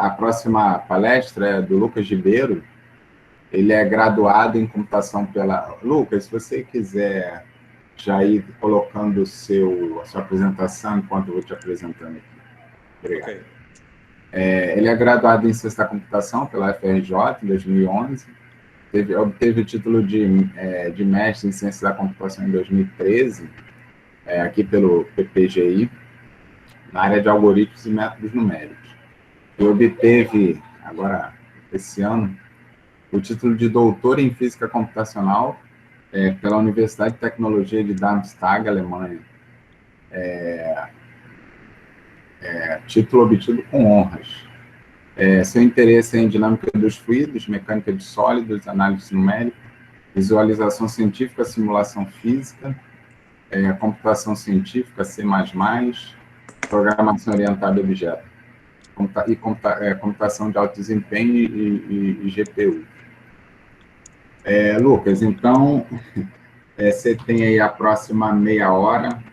a próxima palestra é do Lucas Ribeiro. Ele é graduado em computação pela... Lucas, se você quiser já ir colocando a sua apresentação enquanto eu vou te apresentando aqui. Obrigado. Okay. Ele é graduado em ciência da computação pela FRJ em 2011. Obteve o título de mestre em ciência da computação em 2013, aqui pelo PPGI, na área de algoritmos e métodos numéricos. E obteve, agora, esse ano, o título de doutor em física computacional pela Universidade de Tecnologia de Darmstadt, Alemanha. Título obtido com honras. Seu interesse é em dinâmica dos fluidos, mecânica de sólidos, análise numérica, visualização científica, simulação física, computação científica, C++, programação orientada a objeto, e computação de alto desempenho e GPU. Lucas, então, você tem aí a próxima meia hora,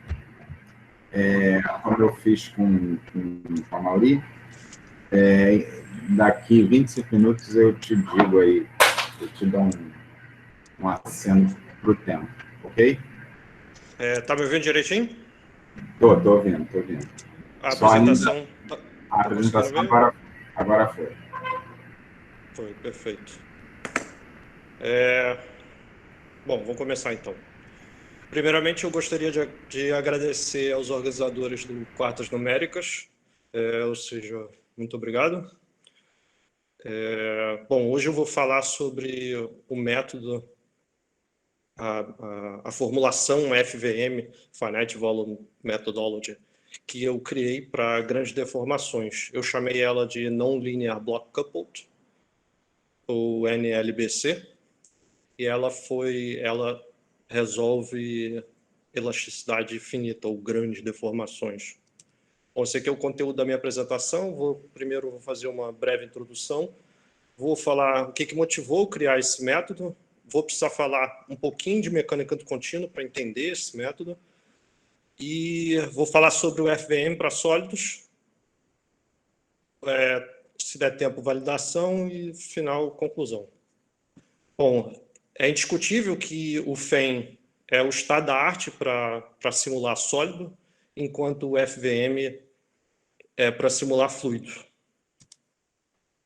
como eu fiz com a Mauri, daqui 25 minutos eu te digo aí, eu te dou um aceno para o tempo, ok? Tá me ouvindo direitinho? Tô ouvindo. A apresentação... A apresentação agora foi. Foi, perfeito. Bom, vamos começar então. Primeiramente, eu gostaria de agradecer aos organizadores do Quartas Numéricas, ou seja, muito obrigado. Bom, hoje eu vou falar sobre o método, a formulação FVM, Finite Volume Methodology, que eu criei para grandes deformações. Eu chamei ela de Non-Linear Block Coupled, ou NLBC, e ela resolve elasticidade finita, ou grandes deformações. Bom, esse aqui é o conteúdo da minha apresentação. Primeiro vou fazer uma breve introdução. Vou falar o que motivou criar esse método. Vou precisar falar um pouquinho de mecânica do contínuo para entender esse método. E vou falar sobre o FVM para sólidos. Se der tempo, validação e, final, conclusão. Bom, é indiscutível que o FEM é o estado da arte para simular sólido, enquanto o FVM é para simular fluido.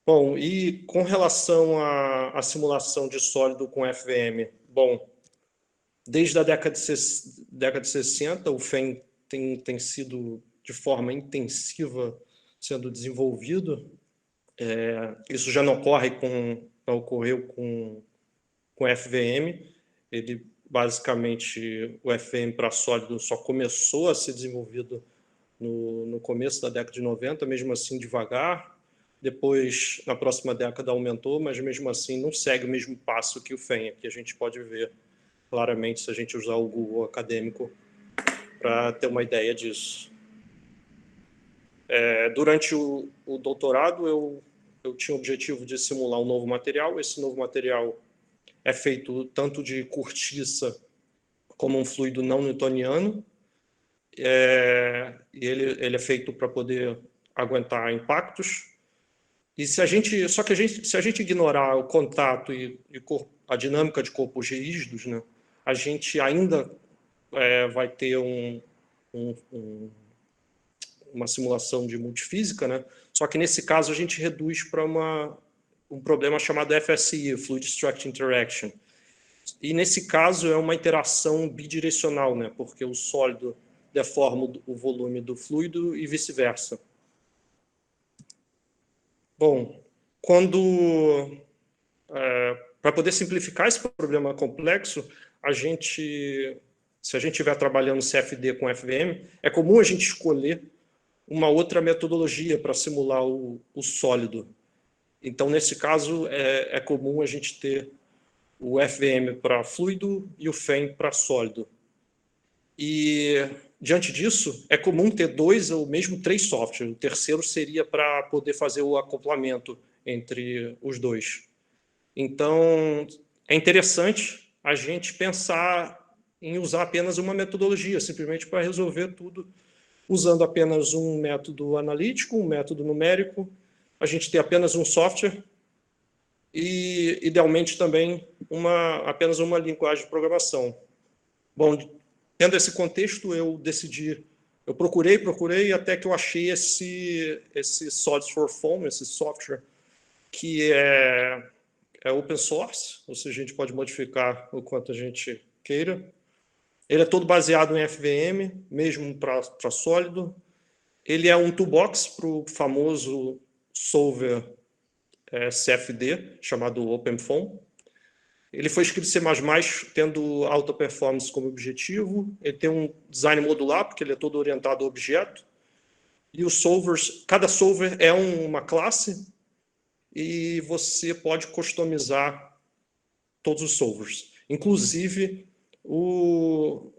Bom, e com relação à simulação de sólido com FVM, bom, desde a década de 60, o FEM tem sido de forma intensiva sendo desenvolvido. Isso já não ocorreu com FVM. Ele, basicamente, o FVM para sólido só começou a ser desenvolvido no começo da década de 90, mesmo assim devagar. Depois, na próxima década, aumentou, mas mesmo assim não segue o mesmo passo que o FEM, que a gente pode ver claramente se a gente usar o Google acadêmico para ter uma ideia disso. Durante o doutorado, eu tinha o objetivo de simular um novo material. Esse novo material é feito tanto de cortiça como um fluido não newtoniano. E ele é feito para poder aguentar impactos. E se a gente ignorar o contato e a dinâmica de corpos rígidos, né, a gente ainda vai ter uma simulação de multifísica, né? Só que nesse caso a gente reduz para um problema chamado FSI, Fluid Structure Interaction. E nesse caso é uma interação bidirecional, né? Porque o sólido deforma o volume do fluido e vice-versa. Bom, para poder simplificar esse problema complexo, se a gente estiver trabalhando CFD com FVM, é comum a gente escolher uma outra metodologia para simular o sólido. Então, nesse caso, é comum a gente ter o FVM para fluido e o FEM para sólido. E, diante disso, é comum ter 2 ou mesmo 3 softwares. O terceiro seria para poder fazer o acoplamento entre os dois. Então, é interessante a gente pensar em usar apenas uma metodologia, simplesmente para resolver tudo, usando apenas um método analítico, um método numérico a gente ter apenas um software e, idealmente, também apenas uma linguagem de programação. Bom, tendo esse contexto, eu procurei, até que eu achei esse Solids for Foam, esse software, que é open source, ou seja, a gente pode modificar o quanto a gente queira. Ele é todo baseado em FVM, mesmo para sólido. Ele é um toolbox para o famoso solver CFD, chamado OpenFOAM. Ele foi escrito em C++, tendo alta performance como objetivo. Ele tem um design modular, porque ele é todo orientado a objeto. E os solvers, cada solver é uma classe, e você pode customizar todos os solvers, inclusive o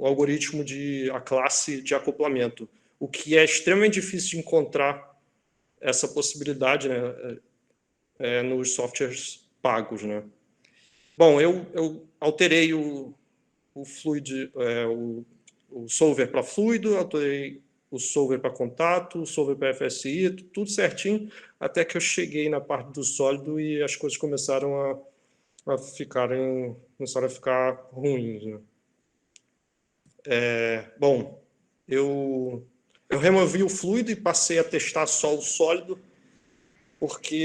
algoritmo a classe de acoplamento, o que é extremamente difícil de encontrar essa possibilidade, né, nos softwares pagos, né. Bom, eu alterei o fluid, o solver para fluido, alterei o solver para contato, o solver para FSI, tudo certinho, até que eu cheguei na parte do sólido e as coisas começaram a ficar ruins, né? Bom, eu removi o fluido e passei a testar só o sólido, porque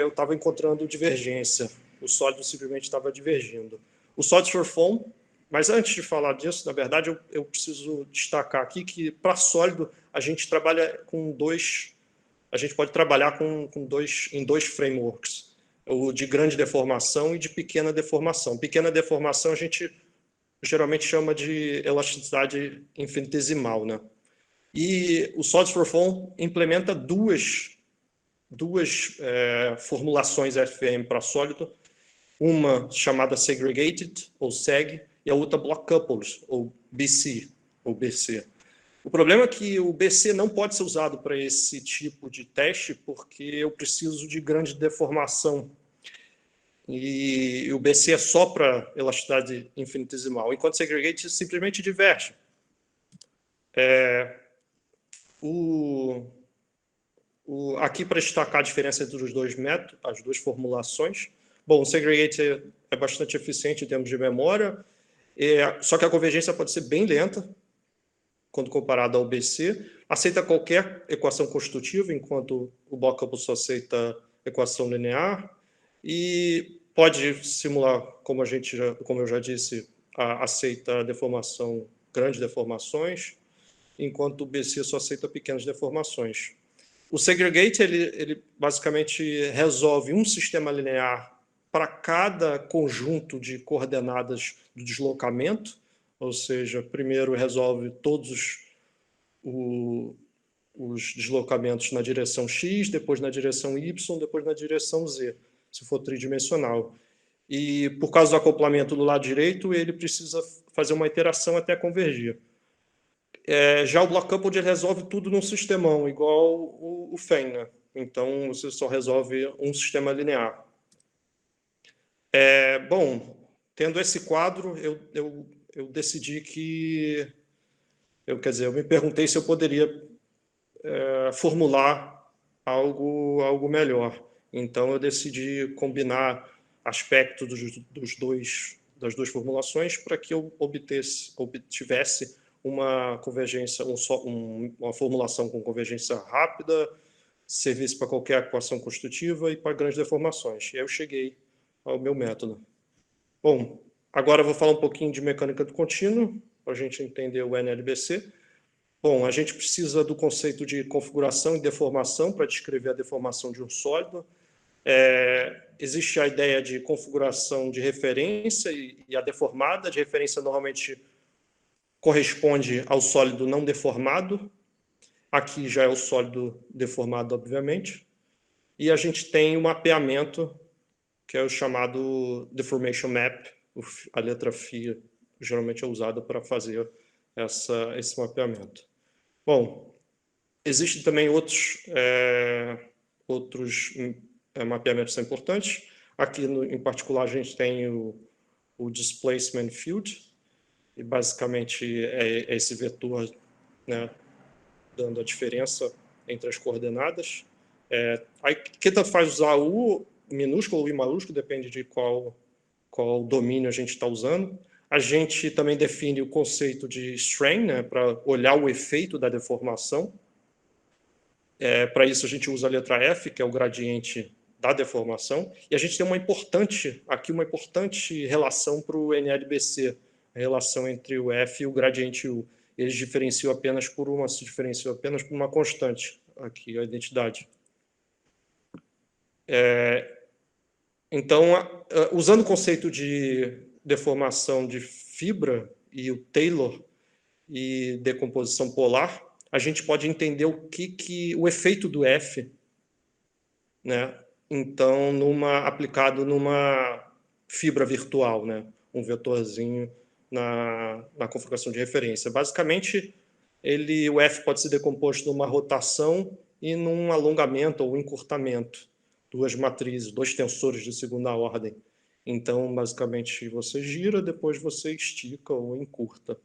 eu estava encontrando divergência. O sólido simplesmente estava divergindo. O Solids for Foam, mas antes de falar disso, na verdade, eu preciso destacar aqui que, para sólido, a gente trabalha a gente pode trabalhar em dois frameworks, o de grande deformação e de pequena deformação. Pequena deformação a gente geralmente chama de elasticidade infinitesimal, né? E o Solids for Foam implementa duas formulações FVM para sólido, uma chamada Segregated, ou SEG, e a outra Block Coupled, ou BC. O problema é que o BC não pode ser usado para esse tipo de teste, porque eu preciso de grande deformação. E o BC é só para elasticidade infinitesimal, enquanto Segregated simplesmente diverte. Aqui, para destacar a diferença entre os dois métodos, as duas formulações. Bom, o Segregate é bastante eficiente em termos de memória, só que a convergência pode ser bem lenta, quando comparado ao BC. Aceita qualquer equação constitutiva, enquanto o Block Coupled só aceita equação linear. E pode simular, como eu já disse, aceita deformação, grandes deformações, enquanto o BC só aceita pequenas deformações. O Segregate, ele basicamente resolve um sistema linear para cada conjunto de coordenadas do deslocamento, ou seja, primeiro resolve todos os deslocamentos na direção X, depois na direção Y, depois na direção Z, se for tridimensional. E por causa do acoplamento do lado direito, ele precisa fazer uma iteração até convergir. Já o Block Coupled resolve tudo num sistemão, igual o FEM, né? Então, você só resolve um sistema linear. Bom, tendo esse quadro, eu decidi que... eu me perguntei se eu poderia formular algo melhor. Então, eu decidi combinar aspectos das duas formulações para que eu obtivesse uma convergência, uma formulação com convergência rápida, servisse para qualquer equação constitutiva e para grandes deformações. E aí eu cheguei ao meu método. Bom, agora eu vou falar um pouquinho de mecânica do contínuo, para a gente entender o NLBC. Bom, a gente precisa do conceito de configuração e deformação para descrever a deformação de um sólido. Existe a ideia de configuração de referência e a deformada. De referência, normalmente, corresponde ao sólido não deformado. Aqui já é o sólido deformado, obviamente. E a gente tem o mapeamento, que é o chamado Deformation Map. A letra φ geralmente é usada para fazer esse mapeamento. Bom, existem também outros mapeamentos importantes. Aqui, em particular, a gente tem o Displacement Field, e basicamente é esse vetor, né, dando a diferença entre as coordenadas. Aqui tanto faz usar U minúsculo ou I maiúsculo, depende de qual domínio a gente está usando. A gente também define o conceito de strain, né, para olhar o efeito da deformação. Para isso, a gente usa a letra F, que é o gradiente da deformação. E a gente tem uma importante relação para o NLBC, a relação entre o F e o gradiente U. Eles se diferenciam apenas por uma constante, aqui, a identidade. Então, usando o conceito de deformação de fibra e o Taylor e decomposição polar, a gente pode entender o efeito do F, né? Então, aplicado numa fibra virtual, né? Um vetorzinho na configuração de referência. Basicamente, o F pode ser decomposto numa rotação e num alongamento ou encurtamento. Duas matrizes, dois tensores de segunda ordem. Então, basicamente, você gira, depois você estica ou encurta.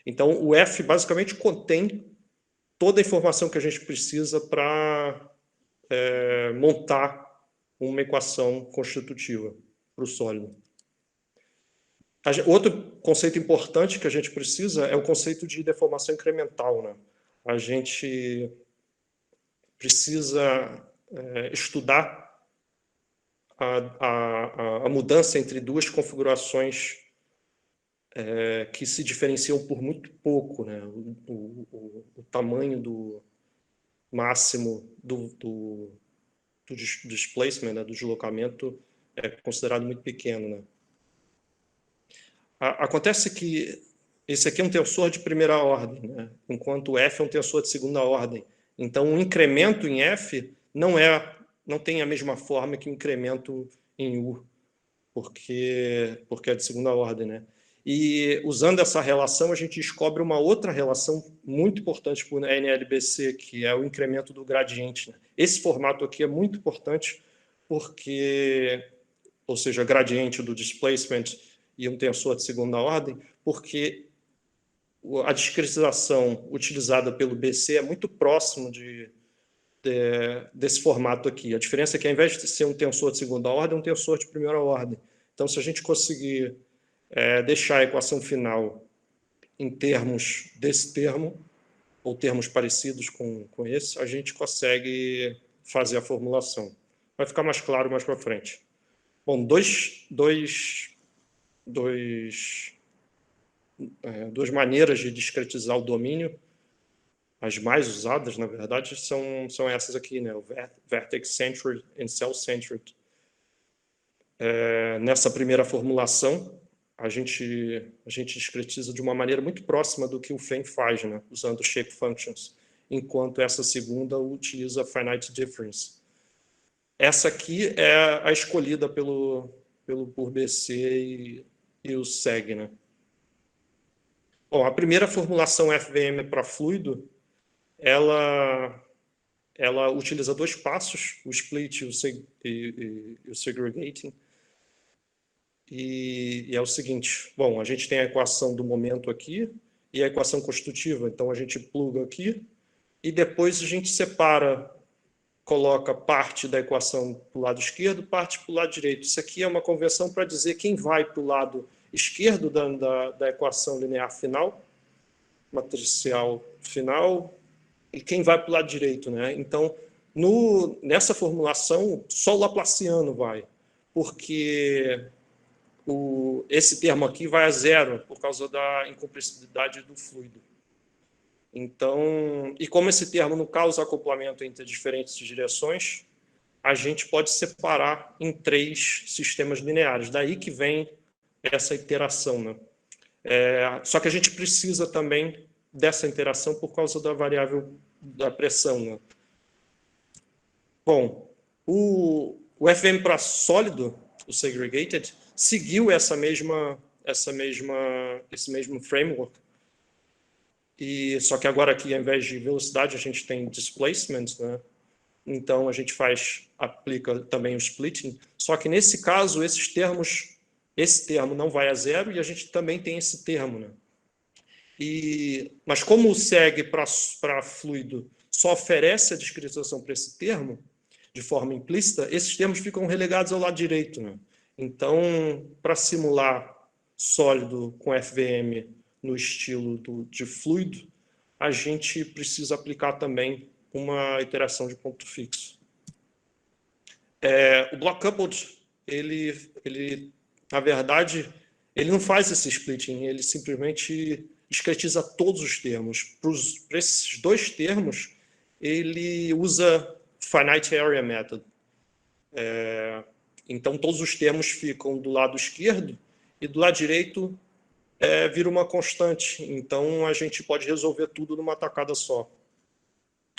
Então, o F basicamente contém toda a informação que a gente precisa para montar uma equação constitutiva para o sólido. Outro conceito importante que a gente precisa é o conceito de deformação incremental, né? A gente precisa estudar a mudança entre duas configurações que se diferenciam por muito pouco, né? O tamanho do máximo do displacement, né? Do deslocamento, é considerado muito pequeno, né? Acontece que esse aqui é um tensor de primeira ordem, né? Enquanto o F é um tensor de segunda ordem. Então, um incremento em F não tem a mesma forma que um incremento em U, porque é de segunda ordem, né? E usando essa relação, a gente descobre uma outra relação muito importante para o NLBC, que é o incremento do gradiente, né? Esse formato aqui é muito importante porque, ou seja, gradiente do displacement e um tensor de segunda ordem, porque a discretização utilizada pelo BC é muito próximo desse formato aqui. A diferença é que, ao invés de ser um tensor de segunda ordem, é um tensor de primeira ordem. Então, se a gente conseguir deixar a equação final em termos desse termo, ou termos parecidos com esse, a gente consegue fazer a formulação. Vai ficar mais claro mais para frente. Bom, duas maneiras de discretizar o domínio, as mais usadas, na verdade, são essas aqui, né? O vertex-centered e cell-centered. Nessa primeira formulação, a gente discretiza de uma maneira muito próxima do que o FEM faz, né? Usando shape functions, enquanto essa segunda utiliza finite difference. Essa aqui é a escolhida por BC e o SEG, né? Bom, a primeira formulação FVM para fluido, ela utiliza dois passos, o split e o segregating. E é o seguinte, bom, a gente tem a equação do momento aqui e a equação constitutiva, então a gente pluga aqui e depois a gente separa, coloca parte da equação para o lado esquerdo, parte para o lado direito. Isso aqui é uma convenção para dizer quem vai para o lado esquerdo da equação linear final, matricial final, e quem vai para o lado direito, né? Então, nessa formulação, só o laplaciano vai, porque esse termo aqui vai a zero por causa da incompressibilidade do fluido. Então, e como esse termo não causa acoplamento entre diferentes direções, a gente pode separar em 3 sistemas lineares. Daí que vem essa iteração, né? Só que a gente precisa também dessa interação por causa da variável da pressão, né? Bom, o FVM para sólido, o segregated, seguiu esse mesmo framework. Só que agora aqui, ao invés de velocidade, a gente tem displacement, né? Então a gente aplica também o splitting. Só que nesse caso, esse termo não vai a zero e a gente também tem esse termo, né? Mas como o seg para fluido só oferece a discritização para esse termo, de forma implícita, esses termos ficam relegados ao lado direito, né? Então, para simular sólido com FVM no estilo de fluido, a gente precisa aplicar também uma iteração de ponto fixo. O block coupled, ele, na verdade, ele não faz esse splitting, ele simplesmente discretiza todos os termos. Para esses dois termos, ele usa finite area method. Então, todos os termos ficam do lado esquerdo e do lado direito vira uma constante. Então, a gente pode resolver tudo numa tacada só.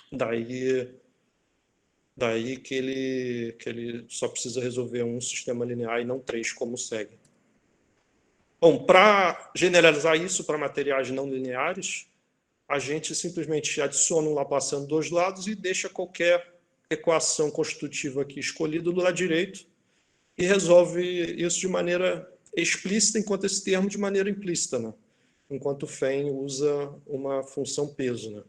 Daí que ele só precisa resolver um sistema linear e não 3, como segue. Bom, para generalizar isso para materiais não lineares, a gente simplesmente adiciona um Laplaciano dos dois lados e deixa qualquer equação constitutiva aqui escolhida do lado direito e resolve isso de maneira explícita, enquanto esse termo de maneira implícita, né? Enquanto o FEM usa uma função peso, né?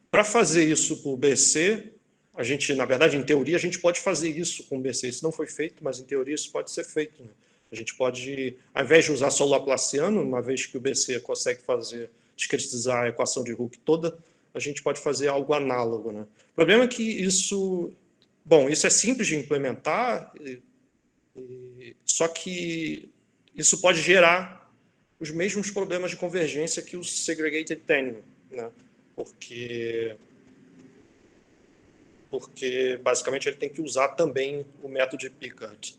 Para fazer isso por BC, a gente, na verdade, em teoria, a gente pode fazer isso com BC. Isso não foi feito, mas em teoria isso pode ser feito, né? A gente pode, ao invés de usar só o Laplaciano, uma vez que o BC consegue discretizar a equação de Hooke toda, a gente pode fazer algo análogo, né? O problema é que isso é simples de implementar, só que isso pode gerar os mesmos problemas de convergência que o segregated tem, né? Porque basicamente ele tem que usar também o método de Picard.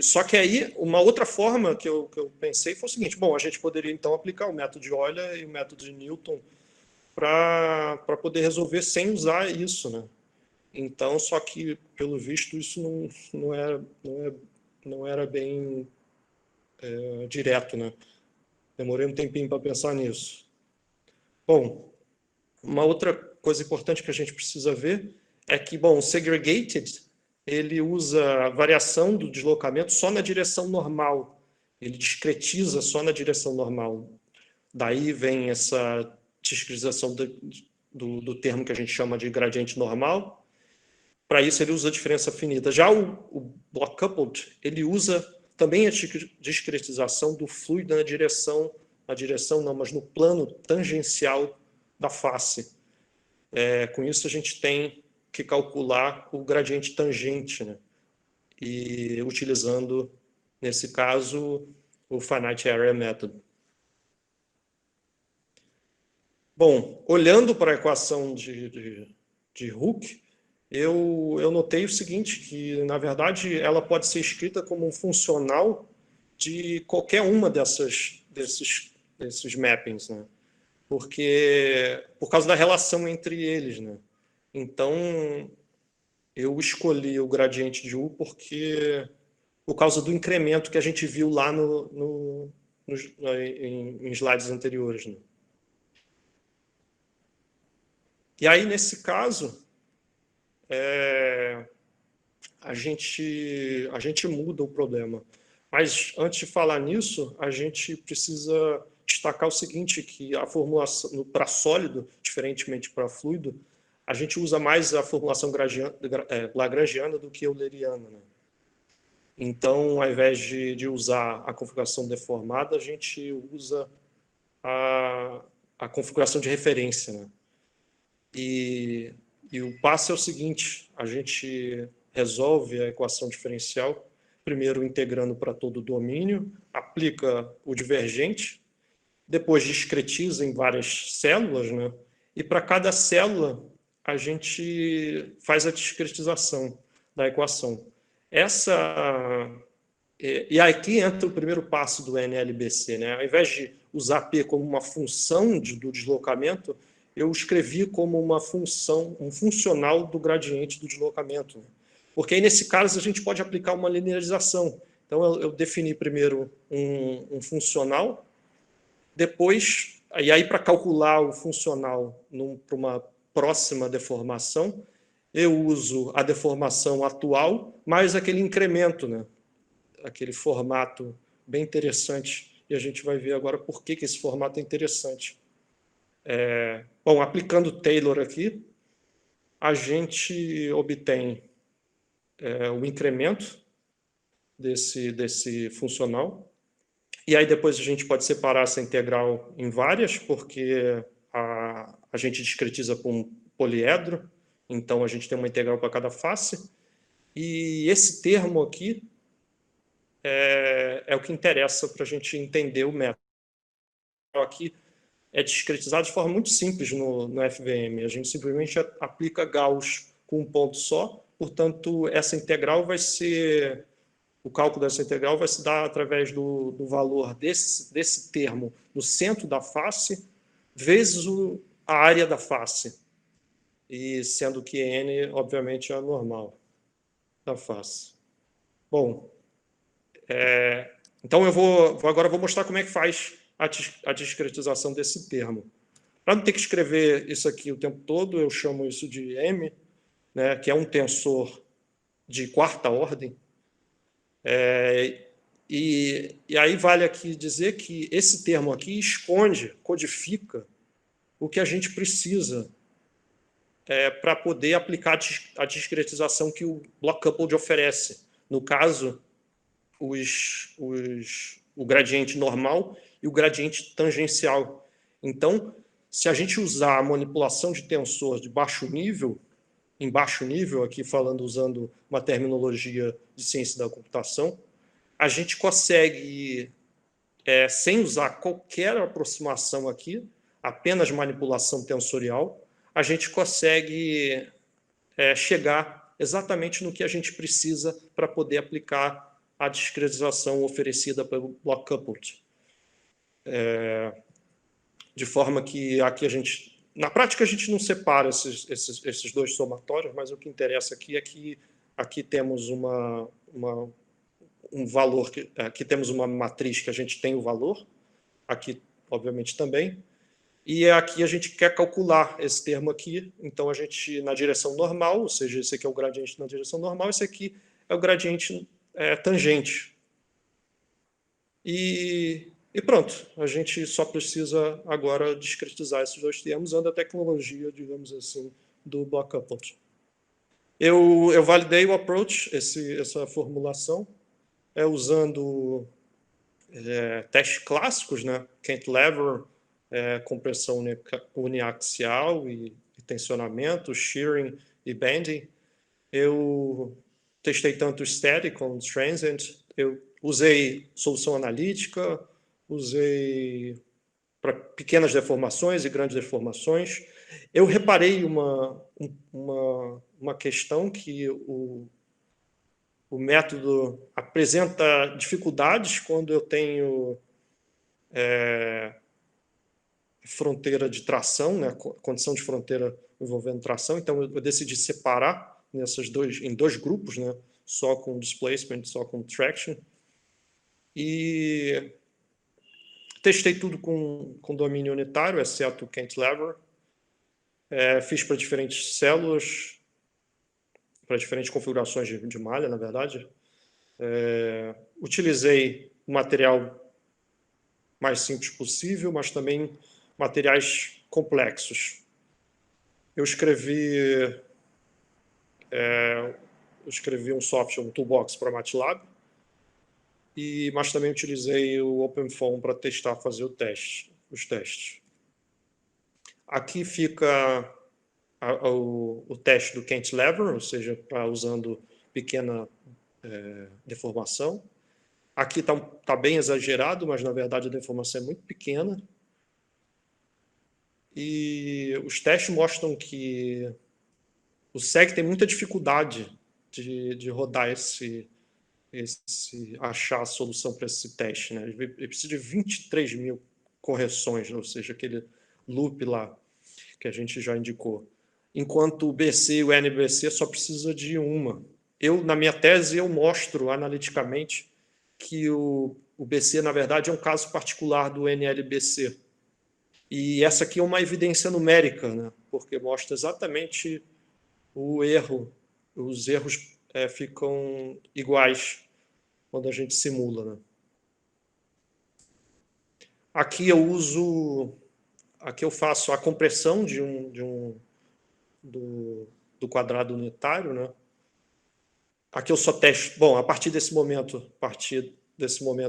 Só que aí, uma outra forma que eu pensei foi o seguinte: bom, a gente poderia então aplicar o método de Euler e o método de Newton para poder resolver sem usar isso, né? Então, só que, pelo visto, isso não era bem direto, né? Demorei um tempinho para pensar nisso. Bom, uma outra coisa importante que a gente precisa ver é que, bom, o segregated, ele usa a variação do deslocamento só na direção normal. Ele discretiza só na direção normal. Daí vem essa discretização do termo que a gente chama de gradiente normal. Para isso, ele usa a diferença finita. Já o block coupled, ele usa também a discretização do fluido na direção não, mas no plano tangencial da face. Com isso, a gente tem que calcular o gradiente tangente, né? E utilizando, nesse caso, o finite area method. Bom, olhando para a equação de Hooke, eu notei o seguinte, que, na verdade, ela pode ser escrita como um funcional de qualquer uma desses mappings, né? Por causa da relação entre eles, né? Então, eu escolhi o gradiente de U por causa do incremento que a gente viu lá em slides anteriores, né? E aí, nesse caso, a gente muda o problema. Mas, antes de falar nisso, a gente precisa destacar o seguinte, que a formulação para sólido, diferentemente para fluido, a gente usa mais a formulação lagrangiana do que euleriana, né? Então, ao invés de usar a configuração deformada, a gente usa a configuração de referência, né? E o passo é o seguinte: a gente resolve a equação diferencial, primeiro integrando para todo o domínio, aplica o divergente, depois discretiza em várias células, né? E para cada célula, a gente faz a discretização da equação. E aqui entra o primeiro passo do NLBC, né? Ao invés de usar P como uma função do deslocamento, eu escrevi como uma função, um funcional do gradiente do deslocamento, né? Porque aí, nesse caso, a gente pode aplicar uma linearização. Então, eu defini primeiro um funcional, depois, e aí para calcular o funcional para uma próxima deformação, eu uso a deformação atual mais aquele incremento, né? Aquele formato bem interessante. E a gente vai ver agora por que esse formato é interessante. Bom, aplicando Taylor aqui, a gente obtém o incremento desse funcional. E aí depois a gente pode separar essa integral em várias, porque a gente discretiza com um poliedro, então a gente tem uma integral para cada face. E esse termo aqui é o que interessa para a gente entender o método. Aqui é discretizado de forma muito simples no FVM. A gente simplesmente aplica Gauss com um ponto só, portanto, essa integral vai ser... O cálculo dessa integral vai se dar através do valor desse termo no centro da face, vezes a área da face. E sendo que n, obviamente, é a normal da face. Bom, então agora eu vou mostrar como é que faz a discretização desse termo. Para não ter que escrever isso aqui o tempo todo, eu chamo isso de M, né, que é um tensor de quarta ordem. E aí vale aqui dizer que esse termo aqui esconde, codifica o que a gente precisa para poder aplicar a discretização que o block coupled oferece. No caso, o gradiente normal e o gradiente tangencial. Então, se a gente usar a manipulação de tensor de baixo nível, em baixo nível, aqui falando usando uma terminologia de ciência da computação, a gente consegue, sem usar qualquer aproximação aqui, apenas manipulação tensorial, a gente consegue chegar exatamente no que a gente precisa para poder aplicar a discretização oferecida pelo block coupled. De forma que aqui a gente... Na prática, a gente não separa esses dois somatórios, mas o que interessa aqui é que aqui temos um valor, aqui temos uma matriz que a gente tem o valor, aqui, obviamente, também, e aqui a gente quer calcular esse termo aqui, então a gente, na direção normal, ou seja, esse aqui é o gradiente na direção normal, esse aqui é o gradiente tangente. E pronto, a gente só precisa agora discretizar esses dois termos usando a tecnologia, digamos assim, do block coupled. Eu validei o approach, essa formulação, usando testes clássicos, né? Cantilever, compressão uniaxial e tensionamento, shearing e bending. Eu testei tanto static como transient. Eu usei solução analítica, usei para pequenas deformações e grandes deformações. Eu reparei uma questão que o método apresenta dificuldades quando eu tenho fronteira de tração, né, condição de fronteira envolvendo tração. Então, eu decidi separar em dois grupos, né, só com displacement, só com traction. E testei tudo com domínio unitário, exceto o cantilever. Fiz para diferentes células, para diferentes configurações de malha, na verdade. Utilizei o material mais simples possível, mas também materiais complexos. Eu escrevi um software, um toolbox para MATLAB, mas também utilizei o OpenFOAM para testar, fazer os testes. Aqui fica o teste do cantilever, ou seja, usando pequena deformação. Aqui está bem exagerado, mas na verdade a deformação é muito pequena. E os testes mostram que o SEG tem muita dificuldade de rodar achar a solução para esse teste, né? Ele precisa de 23 mil correções, ou seja, aquele loop lá que a gente já indicou. Enquanto o BC e o NBC só precisa de uma. Na minha tese, eu mostro analiticamente que o BC, na verdade, é um caso particular do NLBC. E essa aqui é uma evidência numérica, né? Porque mostra exatamente o erro. Os erros ficam iguais quando a gente simula, né? Aqui eu uso aqui eu faço a compressão do quadrado unitário, né? Aqui eu só testo. Bom, a partir desse momento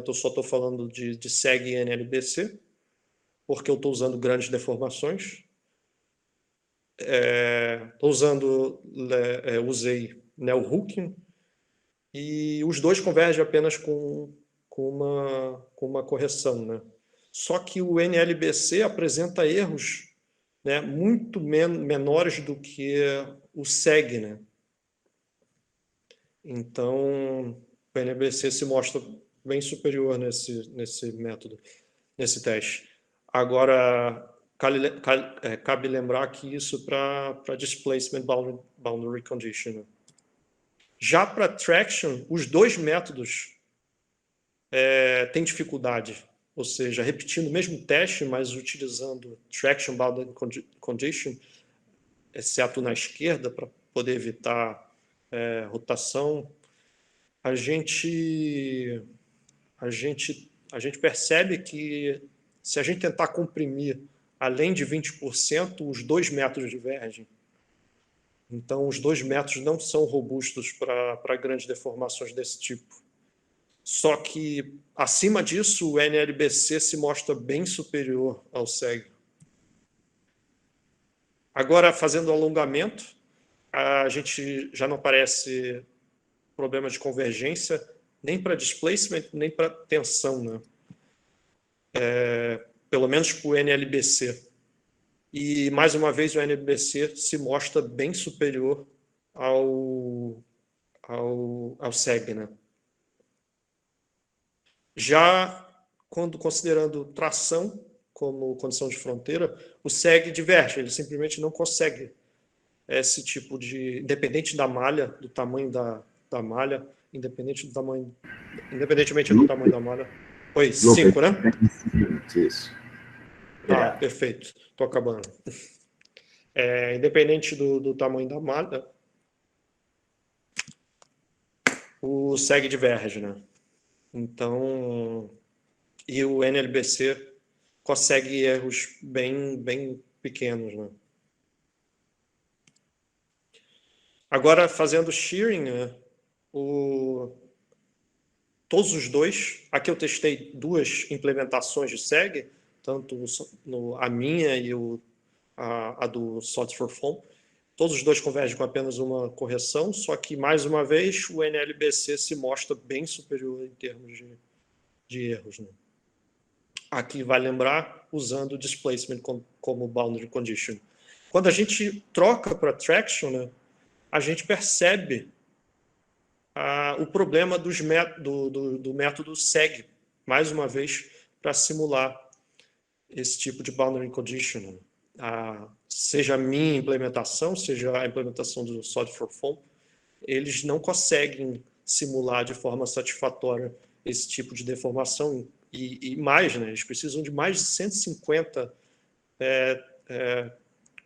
eu só estou falando de SEG e NLBC, porque eu estou usando grandes deformações. Usei Nell Hooking, e os dois convergem apenas com uma correção, né? Só que o NLBC apresenta erros, né, muito menores do que o SEG, né? Então, o NLBC se mostra bem superior nesse método, nesse teste. Agora, cabe lembrar que isso para displacement boundary condition, né? Já para traction, os dois métodos têm dificuldade, ou seja, repetindo o mesmo teste, mas utilizando traction boundary condition, exceto na esquerda, para poder evitar rotação, a gente percebe que se a gente tentar comprimir além de 20%, os dois métodos divergem. Então, os dois métodos não são robustos para grandes deformações desse tipo. Só que, acima disso, o NLBC se mostra bem superior ao SEG. Agora, fazendo o alongamento, a gente já não aparece problema de convergência, nem para displacement, nem para tensão, né? Pelo menos para o NLBC. E, mais uma vez, o NLBC se mostra bem superior ao SEG, né? Já considerando tração como condição de fronteira, o SEG diverge, ele simplesmente não consegue esse tipo de... Independente da malha, do tamanho da malha, independentemente do tamanho da malha. Oi, 5, né? Isso. Tá, perfeito. Estou acabando. Independente do tamanho da malha, o SEG diverge, né? Então, e o NLBC consegue erros bem pequenos, né? Agora, fazendo shearing, né, todos os dois, aqui eu testei duas implementações de SEG, tanto a minha e a do Solid for Foam. Todos os dois convergem com apenas uma correção, só que, mais uma vez, o NLBC se mostra bem superior em termos de erros, né? Aqui vai lembrar usando o displacement como boundary condition. Quando a gente troca para traction, né, a gente percebe o problema do método SEG, mais uma vez, para simular esse tipo de boundary condition. Seja a minha implementação, seja a implementação do Solid for Foam, eles não conseguem simular de forma satisfatória esse tipo de deformação e mais, né? Eles precisam de mais de 150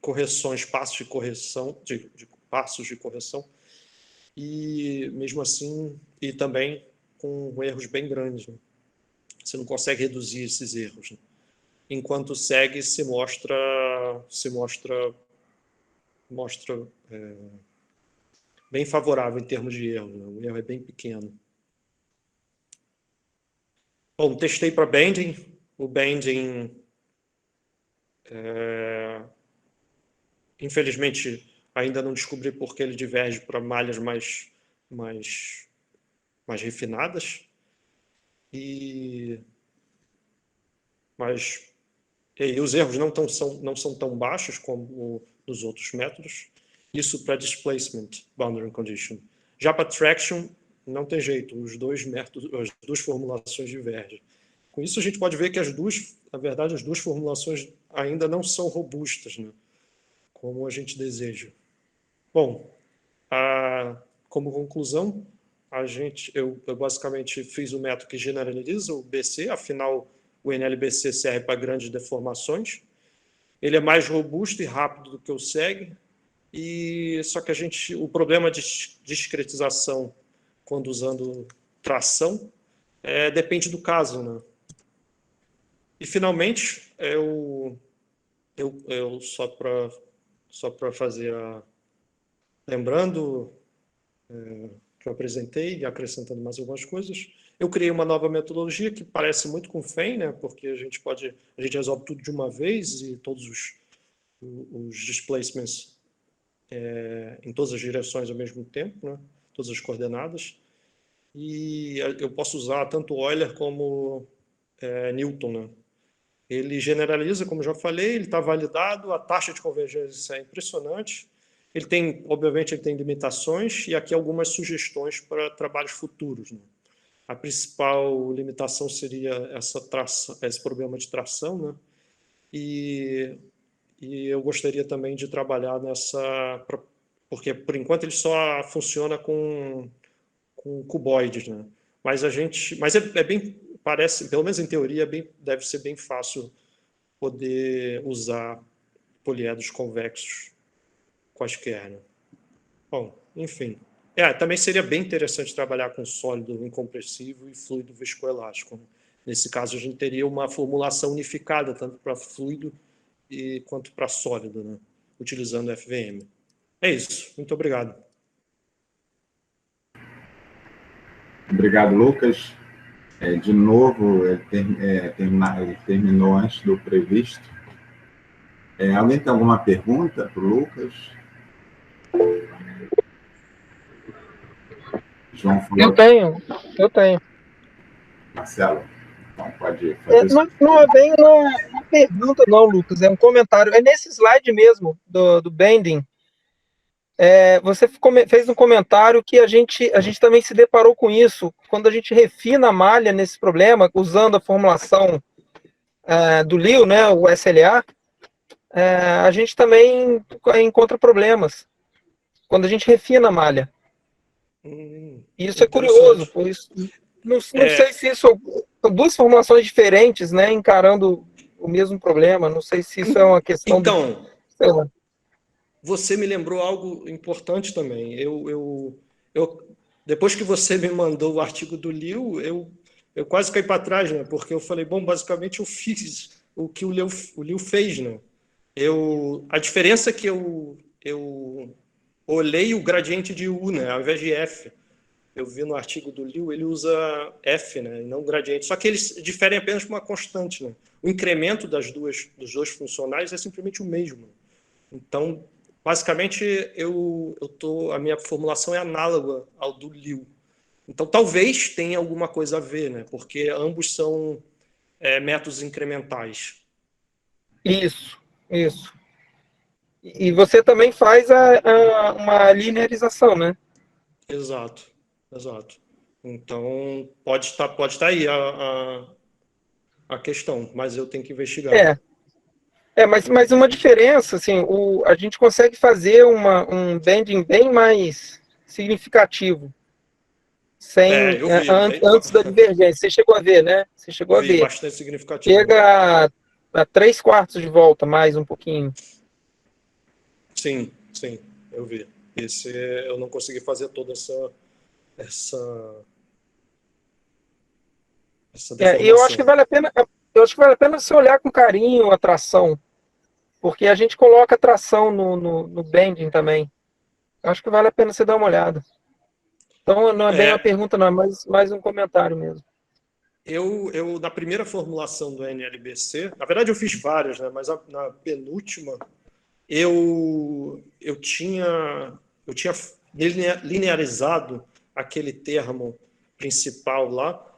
correções, passos de correção, de passos de correção, e mesmo assim, e também com erros bem grandes, né? Você não consegue reduzir esses erros, né? Enquanto o SEG se mostra bem favorável em termos de erro, né? O erro é bem pequeno. Bom, testei para bending. O bending, infelizmente, ainda não descobri por que ele diverge para malhas mais refinadas. Mas os erros não são tão baixos como nos outros métodos. Isso para displacement boundary condition. Já para traction, não tem jeito. Os dois métodos, as duas formulações divergem. Com isso, a gente pode ver que na verdade, as duas formulações ainda não são robustas, né? Como a gente deseja. Bom, como conclusão, eu basicamente fiz o método que generaliza o BC, afinal, o NLBC serve para grandes deformações. Ele é mais robusto e rápido do que o SEG, só que o problema de discretização, quando usando tração, depende do caso, né? E, finalmente, eu Eu só para fazer a... Lembrando que eu apresentei e acrescentando mais algumas coisas, eu criei uma nova metodologia que parece muito com o FEM, né? Porque a gente resolve tudo de uma vez e todos os displacements em todas as direções ao mesmo tempo, né? Todas as coordenadas. E eu posso usar tanto Euler como Newton, né? Ele generaliza, como já falei, ele está validado, a taxa de convergência é impressionante. Obviamente, ele tem limitações e aqui algumas sugestões para trabalhos futuros, né? A principal limitação seria esse problema de tração, né? E eu gostaria também de trabalhar porque por enquanto ele só funciona com cuboides, né? Mas é bem, parece, pelo menos em teoria, deve ser bem fácil poder usar poliedros convexos quaisquer, né? Bom, enfim. Também seria bem interessante trabalhar com sólido incompressivo e fluido viscoelástico, né? Nesse caso, a gente teria uma formulação unificada, tanto para fluido quanto para sólido, né? Utilizando FVM. É isso. Muito obrigado. Obrigado, Lucas. De novo, ele terminou antes do previsto. Alguém tem alguma pergunta para o Lucas? João falou. Eu tenho. Marcelo, então pode fazer isso. Não é bem uma pergunta, não, Lucas, é um comentário. É nesse slide mesmo, do bending. Você fez um comentário que a gente também se deparou com isso. Quando a gente refina a malha nesse problema, usando a formulação do Liu, né, o SLA, a gente também encontra problemas. Quando a gente refina a malha. Isso é curioso, pois não sei se isso são duas formulações diferentes, né, encarando o mesmo problema. Não sei se isso é uma questão sei lá. Você me lembrou algo importante também. Depois que você me mandou o artigo do Liu, eu quase caí para trás, né? Porque eu falei, bom, basicamente eu fiz o que o Liu fez, né? A diferença é que eu olhei o gradiente de U, né? Ao invés de F. Eu vi no artigo do Liu, ele usa F, né? E não gradiente. Só que eles diferem apenas por uma constante, né? O incremento dos dois funcionais é simplesmente o mesmo. Então, basicamente, a minha formulação é análoga ao do Liu. Então, talvez tenha alguma coisa a ver, né? Porque ambos são métodos incrementais. Isso. E você também faz uma linearização, né? Exato. Então, pode estar aí a questão, mas eu tenho que investigar. Mas uma diferença, assim, a gente consegue fazer um bending bem mais significativo, Eu vi. antes da divergência. Você chegou a ver, né? Você chegou a Vi, ver. bastante significativo. Chega a 3/4 de volta, mais um pouquinho. Sim, eu vi. Eu não consegui fazer toda essa E eu acho que vale a pena você olhar com carinho a tração, porque a gente coloca tração no bending também. Eu acho que vale a pena você dar uma olhada. Então não é bem uma pergunta, não, é mais um comentário mesmo. Na primeira formulação do NLBC, na verdade eu fiz várias, né, mas na penúltima, eu tinha linearizado aquele termo principal lá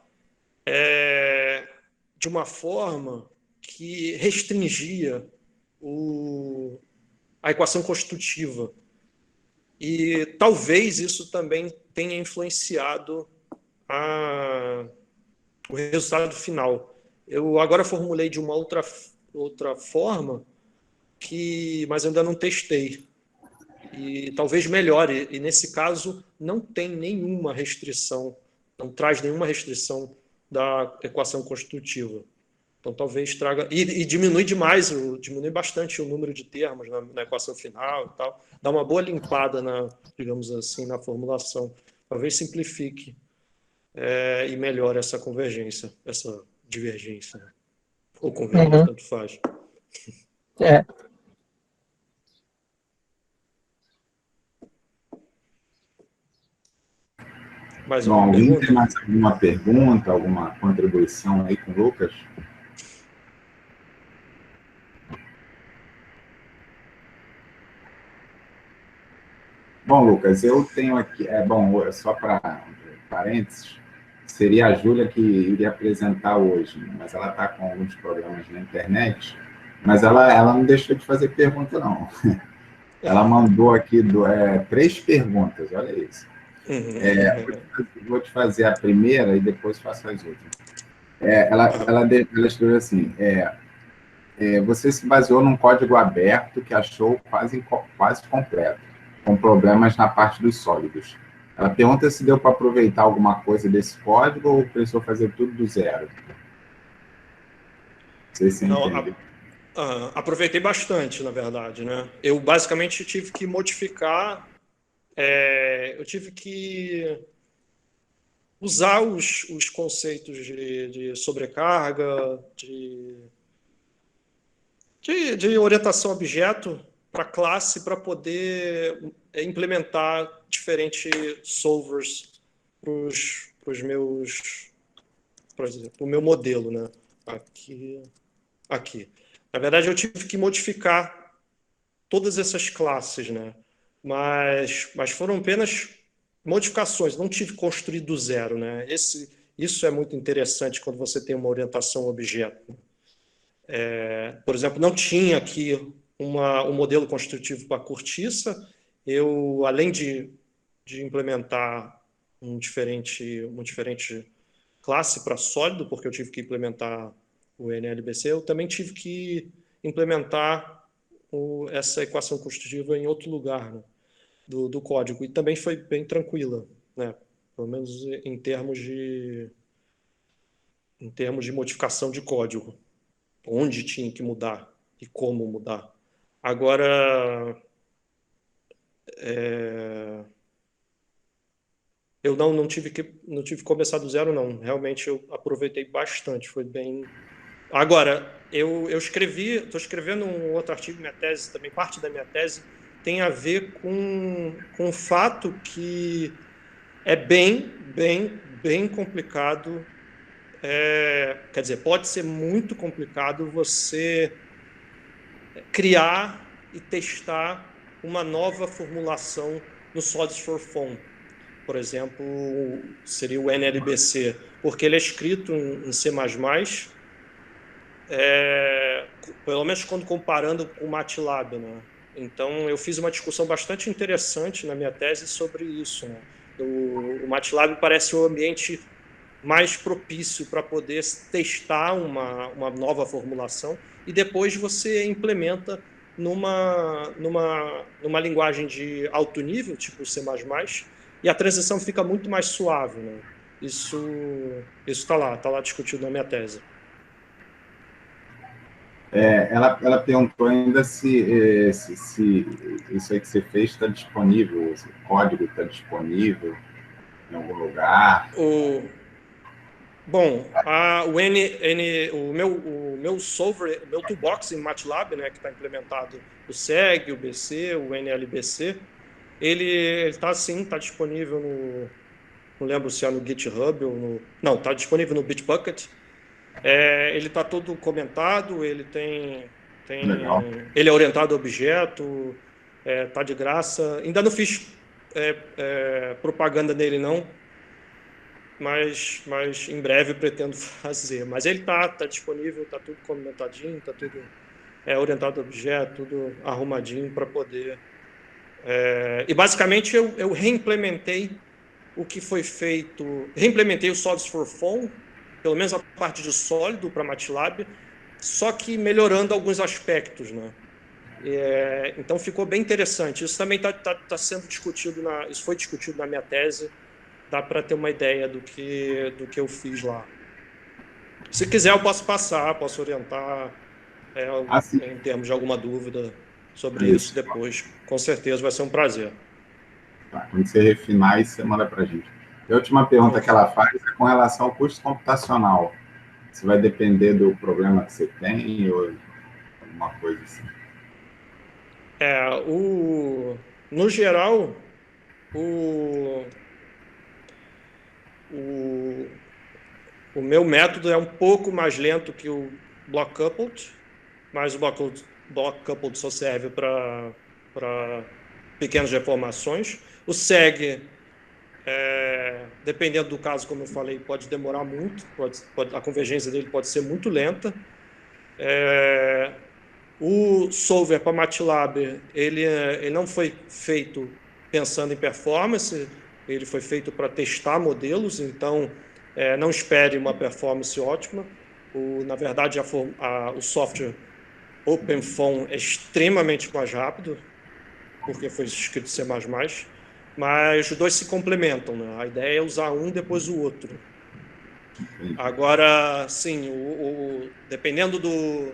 de uma forma que restringia a equação constitutiva. E talvez isso também tenha influenciado o resultado final. Eu agora formulei de uma outra forma, mas ainda não testei. E talvez melhore. E nesse caso, não tem nenhuma restrição, não traz nenhuma restrição da equação constitutiva. Então, talvez traga... E diminui bastante o número de termos na equação final e tal. Dá uma boa limpada, digamos assim, na formulação. Talvez simplifique e melhore essa convergência, essa divergência. Né? Ou convergência, tanto faz. É. Mais Bom, alguma alguém pergunta? tem mais alguma pergunta, alguma contribuição aí com o Lucas? Bom, Lucas, eu tenho aqui, só para parênteses, seria a Júlia que iria apresentar hoje, né? Mas ela está com alguns problemas na internet, mas ela não deixou de fazer pergunta, não. Ela mandou aqui 3 perguntas, olha isso. Vou te fazer a primeira e depois faço as outras. Ela escreveu assim, você se baseou num código aberto que achou quase completo, com problemas na parte dos sólidos. Ela pergunta se deu para aproveitar alguma coisa desse código ou precisou fazer tudo do zero. Não sei se você Não, entendeu. aproveitei bastante, na verdade, né? Eu basicamente tive que modificar, eu tive que usar os conceitos de sobrecarga, de orientação a objeto para classe para poder implementar diferentes solvers para os meus, por exemplo, o meu modelo, né? Aqui. Na verdade, eu tive que modificar todas essas classes, né? Mas foram apenas modificações, não tive que construir do zero, né? Isso é muito interessante quando você tem uma orientação a objeto. Por exemplo, não tinha aqui um modelo construtivo para cortiça. Eu, além de implementar uma diferente classe para sólido, porque eu tive que implementar o NLBC, eu também tive que implementar essa equação construtiva em outro lugar, né, do código. E também foi bem tranquila, né? Pelo menos em termos de modificação de código, onde tinha que mudar e como mudar. Agora, eu não tive que começar do zero, não. Realmente eu aproveitei bastante, foi bem. Agora, eu estou escrevendo um outro artigo, minha tese também, parte da minha tese tem a ver com o fato que é bem complicado. Quer dizer, pode ser muito complicado você criar e testar uma nova formulação no Solids for Foam. Por exemplo, seria o NLBC, porque ele é escrito em C++, pelo menos quando comparando com o MATLAB, né? Então, eu fiz uma discussão bastante interessante na minha tese sobre isso, né? O MATLAB parece o ambiente mais propício para poder testar uma nova formulação e depois você implementa numa linguagem de alto nível, tipo C++, e a transição fica muito mais suave, né? Isso está lá discutido na minha tese. Ela perguntou ainda se isso aí que você fez está disponível, se o código está disponível em algum lugar. Bom, o meu solver, o meu toolbox em MATLAB, né, que está implementado o SEG, o BC, o NLBC, ele está sim, está disponível não lembro se é no GitHub ou não, está disponível no Bitbucket. Ele está todo comentado, ele Legal. ele é orientado a objeto, está de graça. Ainda não fiz propaganda nele não, mas em breve pretendo fazer. Mas ele está disponível, está tudo comentadinho, está tudo orientado a objeto, tudo arrumadinho para poder. E basicamente eu reimplementei o que foi feito, reimplementei o Solids for Foam, pelo menos a parte de sólido para MATLAB, só que melhorando alguns aspectos, né? Então ficou bem interessante. Isso também está sendo discutido isso foi discutido na minha tese. Dá para ter uma ideia do que eu fiz lá. Se quiser, eu posso passar, posso orientar em termos de alguma dúvida sobre isso depois. Com certeza vai ser um prazer. Tá, quando você refinar, isso você manda para a gente. E a última pergunta que ela faz é com relação ao custo computacional. Se vai depender do problema que você tem ou alguma coisa assim. No geral, o meu método é um pouco mais lento que o block coupled, mas o block coupled só serve para pequenas reformações. O SEG, dependendo do caso, como eu falei, pode demorar muito, a convergência dele pode ser muito lenta. O solver para MATLAB, ele não foi feito pensando em performance, ele foi feito para testar modelos, então não espere uma performance ótima. Na verdade, o software OpenFOAM é extremamente mais rápido, porque foi escrito C++, mas os dois se complementam, né? A ideia é usar um depois o outro. Agora, sim, dependendo do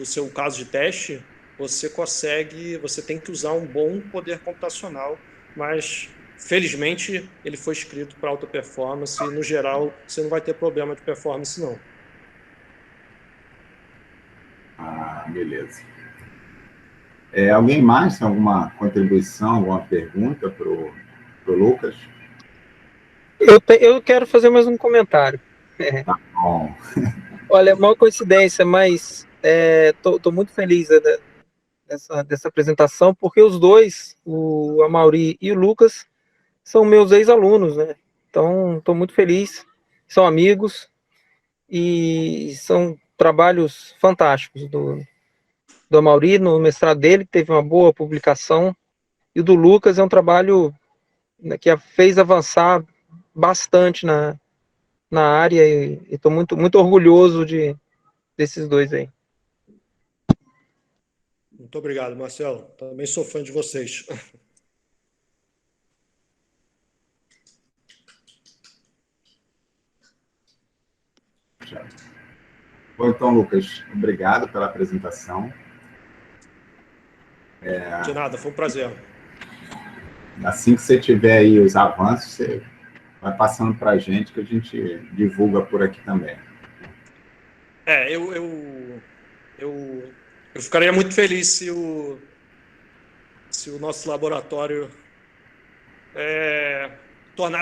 seu caso de teste, você tem que usar um bom poder computacional, mas felizmente ele foi escrito para alta performance e no geral você não vai ter problema de performance não. Beleza. Alguém mais tem alguma contribuição, alguma pergunta para o Lucas? Eu quero fazer mais um comentário. Tá bom. Olha, é uma coincidência, mas tô muito feliz dessa apresentação, porque os dois, o Amaury e o Lucas, são meus ex-alunos, né? Então, estou muito feliz, são amigos e são trabalhos fantásticos do Amaury no mestrado dele, que teve uma boa publicação, e o do Lucas é um trabalho, né, que fez avançar bastante na área e estou muito, muito orgulhoso desses dois aí. Muito obrigado, Marcelo. Também sou fã de vocês. Bom, então, Lucas, obrigado pela apresentação. De nada, foi um prazer. Assim que você tiver aí os avanços, você vai passando para a gente, que a gente divulga por aqui também. Eu ficaria muito feliz se o nosso laboratório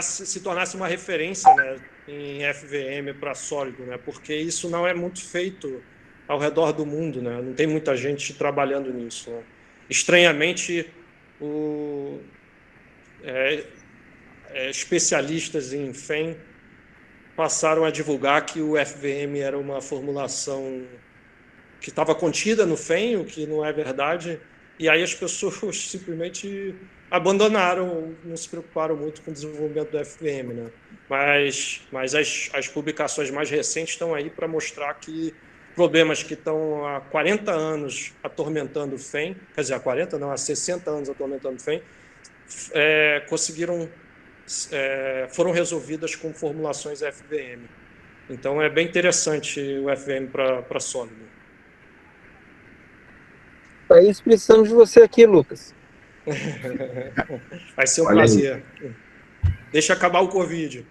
se tornasse uma referência, né, em FVM para sólido, né, porque isso não é muito feito ao redor do mundo, né, não tem muita gente trabalhando nisso, né. Estranhamente, especialistas em FEM passaram a divulgar que o FVM era uma formulação que estava contida no FEM, o que não é verdade, e aí as pessoas simplesmente abandonaram, não se preocuparam muito com o desenvolvimento do FVM, né? Mas as publicações mais recentes estão aí para mostrar que problemas que estão há 40 anos atormentando o FEM, quer dizer, há 40 não, há 60 anos atormentando o FEM, foram resolvidas com formulações FVM. Então é bem interessante o FVM para sólido. Para isso precisamos de você aqui, Lucas. Vai ser um prazer. Deixa acabar o Covid.